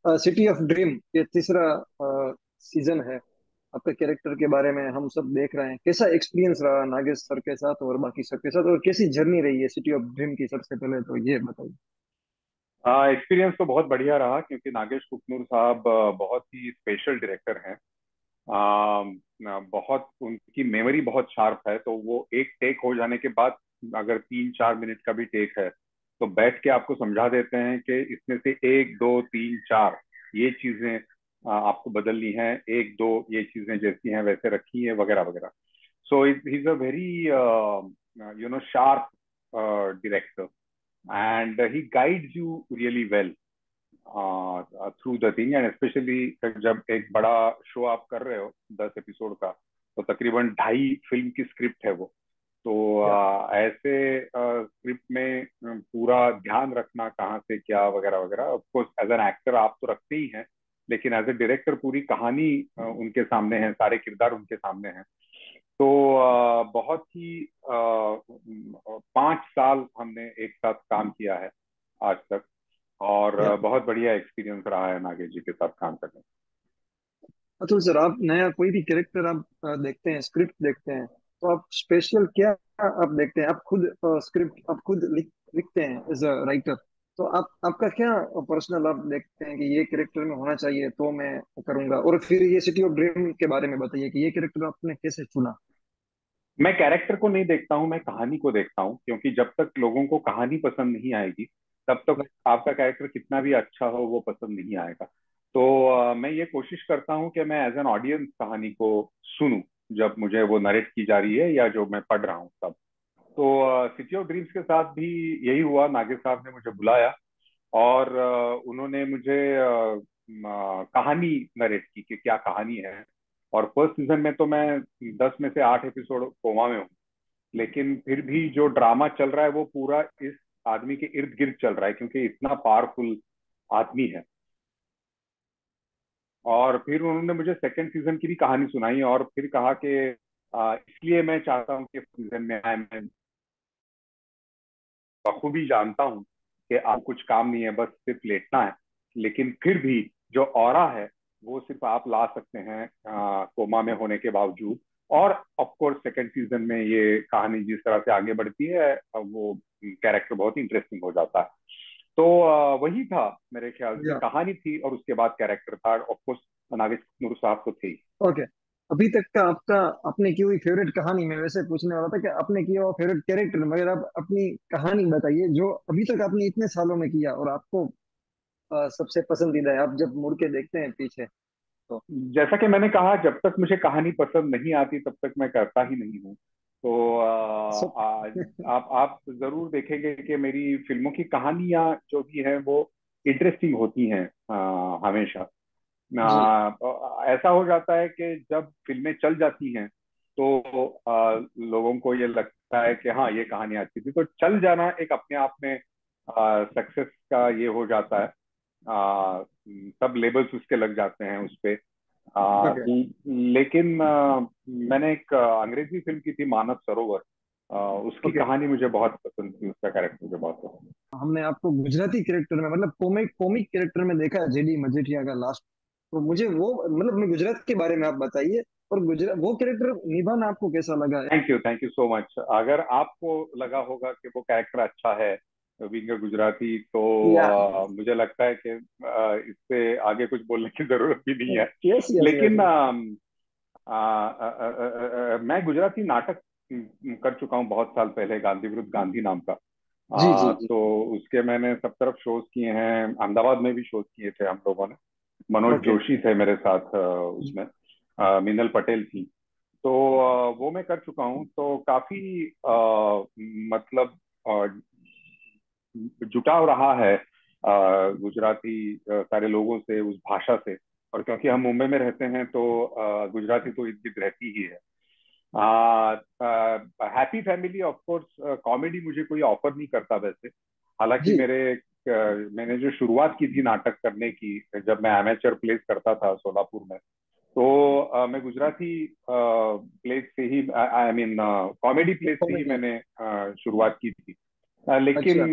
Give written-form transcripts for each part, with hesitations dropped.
City of dream ये तीसरा season है। आपके कैरेक्टर के बारे में हम सब देख रहे हैं, कैसा एक्सपीरियंस रहा नागेश सर के साथ और बाकी सबके साथ, और कैसी जर्नी रही है सिटी ऑफ ड्रीम की? सबसे पहले तो ये बताइए। एक्सपीरियंस तो बहुत बढ़िया रहा क्योंकि नागेश कुकनूर साहब बहुत ही स्पेशल डायरेक्टर हैं। बहुत उनकी मेमोरी बहुत शार्प है, तो वो एक टेक हो जाने के बाद अगर 3-4 मिनट का भी टेक है तो बैठ के आपको समझा देते हैं कि इसमें से 1 2 3 4 ये चीजें आपको बदलनी है, 1 2 ये चीजें जैसी हैं वैसे रखी है, वगैरह वगैरह। So is a very sharp director, and he guides you really well through the thing, and especially जब एक बड़ा शो आप कर रहे हो 10 एपिसोड का, तो तकरीबन 2.5 फिल्म की स्क्रिप्ट है वो। तो या ऐसे स्क्रिप्ट में पूरा ध्यान रखना कहाँ से क्या वगैरह वगैरह, of course as an actor आप तो रखते ही हैं, लेकिन एज ए डायरेक्टर पूरी कहानी उनके सामने है, सारे किरदार उनके सामने हैं। तो बहुत ही 5 साल हमने एक साथ काम किया है आज तक, और या बहुत बढ़िया एक्सपीरियंस रहा है नागेश जी के साथ काम करने। अतुल सर, आप नया कोई भी कैरेक्टर आप देखते हैं, स्क्रिप्ट देखते हैं, तो आप स्पेशल क्या आप देखते हैं? आप खुद स्क्रिप्ट आप खुद लिखते हैं एज अ राइटर, तो आप आपका क्या पर्सनल आप देखते हैं कि ये कैरेक्टर में होना चाहिए तो मैं करूंगा? और फिर ये सिटी ऑफ ड्रीम के बारे में बताइए कि ये कैरेक्टर आपने कैसे चुना। मैं कैरेक्टर को नहीं देखता हूँ, मैं कहानी को देखता हूँ, क्योंकि जब तक लोगों को कहानी पसंद नहीं आएगी तब तक आपका कैरेक्टर कितना भी अच्छा हो वो पसंद नहीं आएगा। तो मैं ये कोशिश करता हूँ कि मैं एज एन ऑडियंस कहानी को सुनूं जब मुझे वो नरेट की जा रही है या जो मैं पढ़ रहा हूँ तब। तो सिटी ऑफ ड्रीम्स के साथ भी यही हुआ, नागिर साहब ने मुझे बुलाया और उन्होंने मुझे कहानी नरेट की कि क्या कहानी है। और फर्स्ट सीजन में तो मैं 10 में से 8 एपिसोड कोमा में हूँ, लेकिन फिर भी जो ड्रामा चल रहा है वो पूरा इस आदमी के इर्द गिर्द चल रहा है, क्योंकि इतना पावरफुल आदमी है। और फिर उन्होंने मुझे सेकंड सीजन की भी कहानी सुनाई और फिर कहा कि इसलिए मैं चाहता हूँ कि सीजन में आए। मैं बखूबी जानता हूँ कि आप कुछ काम नहीं है, बस सिर्फ लेटना है, लेकिन फिर भी जो ऑरा है वो सिर्फ आप ला सकते हैं कोमा में होने के बावजूद। और ऑफ कोर्स सेकंड सीजन में ये कहानी जिस तरह से आगे बढ़ती है वो कैरेक्टर बहुत ही इंटरेस्टिंग हो जाता है। तो वही था, मेरे ख्याल से या कहानी थी और उसके बाद कैरेक्टर था, ऑफ कोर्स नागेश नूर साहब तो थे ही। ओके। अभी तक का आपका आपने की हुई फेवरेट कहानी, मैं वैसे पूछने वाला था कि आपने किया हुआ फेवरेट कैरेक्टर, मगर आप अपनी कहानी बताइए जो अभी तक आपने इतने सालों में किया और आपको सबसे पसंदीदा है, आप जब मुड़ के देखते हैं पीछे तो। जैसा कि मैंने कहा, जब तक मुझे कहानी पसंद नहीं आती तब तक मैं करता ही नहीं हूँ। तो सब आप जरूर देखेंगे कि मेरी फिल्मों की कहानियां जो भी हैं वो इंटरेस्टिंग होती हैं हमेशा। जी ऐसा हो जाता है कि जब फिल्में चल जाती हैं तो लोगों को ये लगता है कि हाँ ये कहानी अच्छी थी, तो चल जाना एक अपने आप में सक्सेस का ये हो जाता है। सब लेबल्स उसके लग जाते हैं उस पे। ओके। लेकिन मैंने एक अंग्रेजी फिल्म की थी मानस सरोवर, उसकी ओके, कहानी मुझे बहुत पसंद थी, उसका कैरेक्टर मुझे बहुत पसंद। हमने आपको गुजराती कैरेक्टर में, मतलब कॉमिक कॉमिक कैरेक्टर में देखा है, जेडी मजीठिया का लास्ट। तो मुझे वो, मतलब मैं गुजरात के बारे में आप बताइए, और गुजरात वो कैरेक्टर निभाना आपको कैसा लगा? Thank you so much. अगर आपको लगा होगा कि वो कैरेक्टर अच्छा है विंगर गुजराती, तो या मुझे लगता है कि इससे आगे कुछ बोलने की जरूरत भी नहीं है। यस यस यस लेकिन यस। मैं गुजराती नाटक कर चुका हूँ बहुत साल पहले, गांधी विरुद्ध गांधी नाम का। जी जी जी। तो उसके मैंने सब तरफ शोज किए हैं, अहमदाबाद में भी शोज किए थे हम लोगों ने। मनोज ओके। जोशी थे मेरे साथ उसमें, मीनल पटेल थी। तो वो मैं कर चुका हूँ, तो काफी मतलब जुटाव रहा है गुजराती सारे लोगों से, उस भाषा से। और क्योंकि हम मुंबई में रहते हैं तो गुजराती तो इर्द गिर्द रहती ही है। Happy family of course comedy मुझे कोई ऑफर नहीं करता वैसे। हालांकि जी मैंने जो शुरुआत की थी नाटक करने की, जब मैं एमेचर प्लेस करता था सोलापुर में, तो मैं गुजराती प्लेस से ही, आई मीन कॉमेडी प्लेस से ही कॉमेडी। मैंने शुरुआत की थी। अच्छा। लेकिन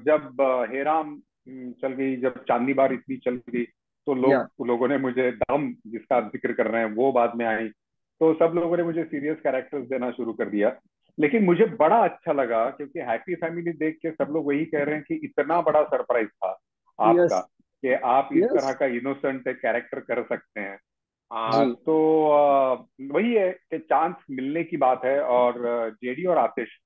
जब हेराम चल गई, जब चांदनी बार इतनी चल गई, तो या लोगों ने मुझे दम, जिसका आप जिक्र कर रहे हैं, वो बाद में आई। तो सब लोगों ने मुझे सीरियस कैरेक्टर्स देना शुरू कर दिया। लेकिन मुझे बड़ा अच्छा लगा, क्योंकि हैप्पी फैमिली देख के सब लोग वही कह रहे हैं कि इतना बड़ा सरप्राइज था यस आपका, कि आप इस यस तरह का इनोसेंट एक कैरेक्टर कर सकते हैं। जी तो वही है कि चांस मिलने की बात है। और जेडी और आतिश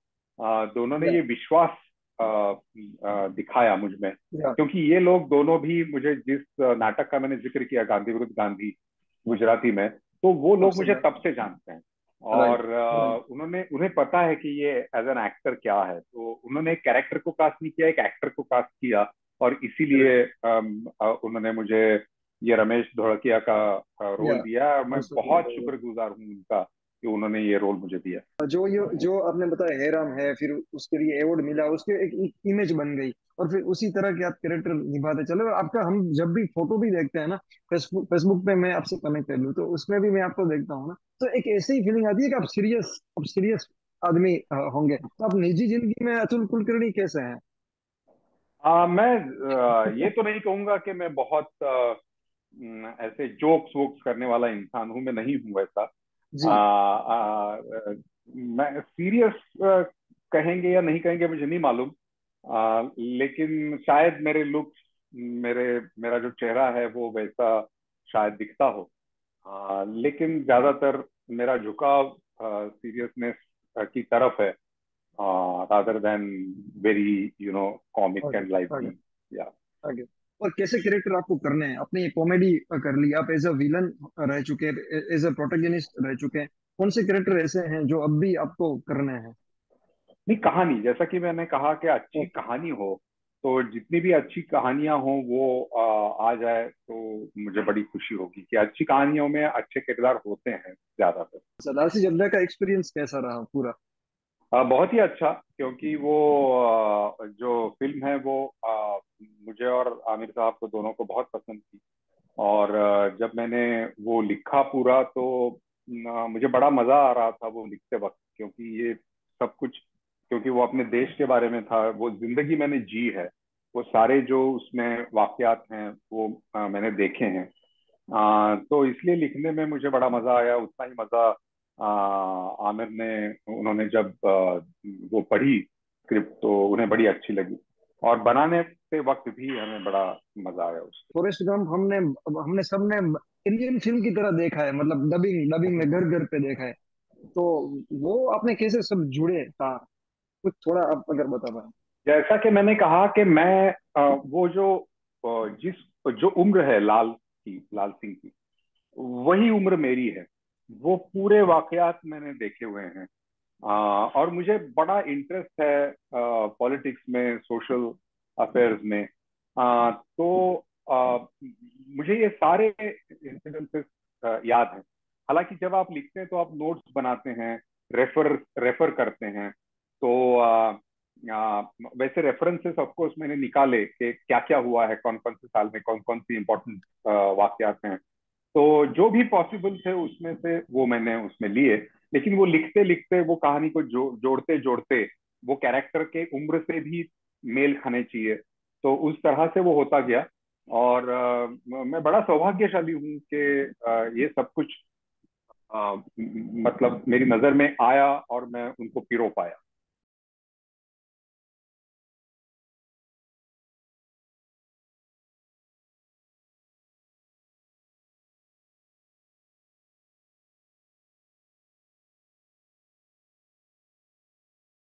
दोनों ने या ये विश्वास दिखाया मुझ में, या क्योंकि ये लोग दोनों भी मुझे, जिस नाटक का मैंने जिक्र किया, गांधी विरुद्ध गांधी, गुजराती में, तो वो लोग सबसे मुझे ज्यादा तब से जानते हैं। राइट और राइट उन्होंने उन्हें पता है कि ये एज एन एक्टर क्या है, तो उन्होंने एक कैरेक्टर को कास्ट नहीं किया, एक एक्टर को कास्ट किया। और करेक्ट इसीलिए उन्होंने मुझे ये रमेश धोड़किया का या रोल दिया, और मैं बहुत absolutely. शुक्रगुजार हूँ उनका कि उन्होंने ये रोल मुझे दिया। जो आपने बताया हेराम है, फिर उसके लिए अवार्ड मिला, उसके एक इमेज बन गई, और फिर उसी तरह के आप कैरेक्टर निभाते चले। और आपका हम जब भी फोटो भी देखते हैं ना, फेसबुक पे मैं आपसे कनेक्टेड हूँ, तो उसमें भी मैं आपको देखता हूँ ना, तो एक ऐसी ही फीलिंग आती है कि आप सीरियस आदमी होंगे। तो आप निजी जिंदगी में अतुल कुलकर्णी कैसे हैं? मैं ये तो नहीं कहूंगा कि मैं बहुत ऐसे जोक्स वोक्स करने वाला इंसान हूँ, मैं नहीं हूँ वैसा। जी मैं सीरियस कहेंगे या नहीं कहेंगे मुझे नहीं मालूम। लेकिन शायद मेरे लुक्स, मेरा जो चेहरा है वो वैसा शायद दिखता हो। लेकिन ज्यादातर मेरा झुकाव सीरियसनेस की तरफ है, रादर देन वेरी कॉमिक आगे एंड आगे लाइवली। या आगे। और कैसे कैरेक्टर आपको करने हैं? आपने ये कॉमेडी कर ली, आप एज अ विलन रह चुके हैं, एज अ प्रोटेगनिस्ट रह चुके हैं, कौन से कैरेक्टर ऐसे हैं जो अब भी आपको करने हैं? नहीं, कहानी, जैसा कि मैंने कहा कि अच्छी ओके कहानी हो, तो जितनी भी अच्छी कहानियां हो वो आ जाए तो मुझे बड़ी खुशी होगी, कि अच्छी कहानियों में अच्छे किरदार होते हैं ज्यादातर। दासी जब्दा का एक्सपीरियंस कैसा रहा पूरा? बहुत ही अच्छा, क्योंकि वो जो फिल्म है वो मुझे और आमिर साहब को दोनों को बहुत पसंद थी। और जब मैंने वो लिखा पूरा, तो मुझे बड़ा मजा आ रहा था वो लिखते वक्त, क्योंकि ये सब कुछ, क्योंकि वो अपने देश के बारे में था, वो जिंदगी मैंने जी है, वो सारे जो उसमें वाकयात हैं वो मैंने देखे हैं। तो इसलिए लिखने में मुझे बड़ा मजा आया, उतना ही मजा आमिर ने, उन्होंने जब वो पढ़ी स्क्रिप्ट तो उन्हें बड़ी अच्छी लगी। और बनाने के वक्त भी हमें बड़ा मजा आया उसको। फॉरेस्ट गंप हमने हमने सबने इंडियन फिल्म की तरह देखा है, मतलब डबिंग डबिंग में घर घर पे देखा है। तो वो आपने कैसे सब जुड़े था, कुछ थोड़ा आप अगर बता पाए। जैसा कि मैंने कहा कि मैं वो जो जिस जो उम्र है लाल सिंह की, वही उम्र मेरी है। वो पूरे वाकयात मैंने देखे हुए हैं। और मुझे बड़ा इंटरेस्ट है पॉलिटिक्स में, सोशल अफेयर्स में। तो मुझे ये सारे इंसिडेंसेस याद हैं। हालांकि जब आप लिखते हैं तो आप नोट्स बनाते हैं, रेफर रेफर करते हैं। तो वैसे रेफरेंसेस ऑफ कोर्स मैंने निकाले कि क्या क्या हुआ है, कौन कौन से साल में कौन कौन सी इंपॉर्टेंट वाकयात हैं। तो जो भी पॉसिबल थे उसमें से वो मैंने उसमें लिए। लेकिन वो लिखते लिखते, वो कहानी को जोड़ते जोड़ते, वो कैरेक्टर के उम्र से भी मेल खाने चाहिए, तो उस तरह से वो होता गया। और मैं बड़ा सौभाग्यशाली हूँ कि ये सब कुछ मतलब मेरी नजर में आया और मैं उनको पिरो पाया।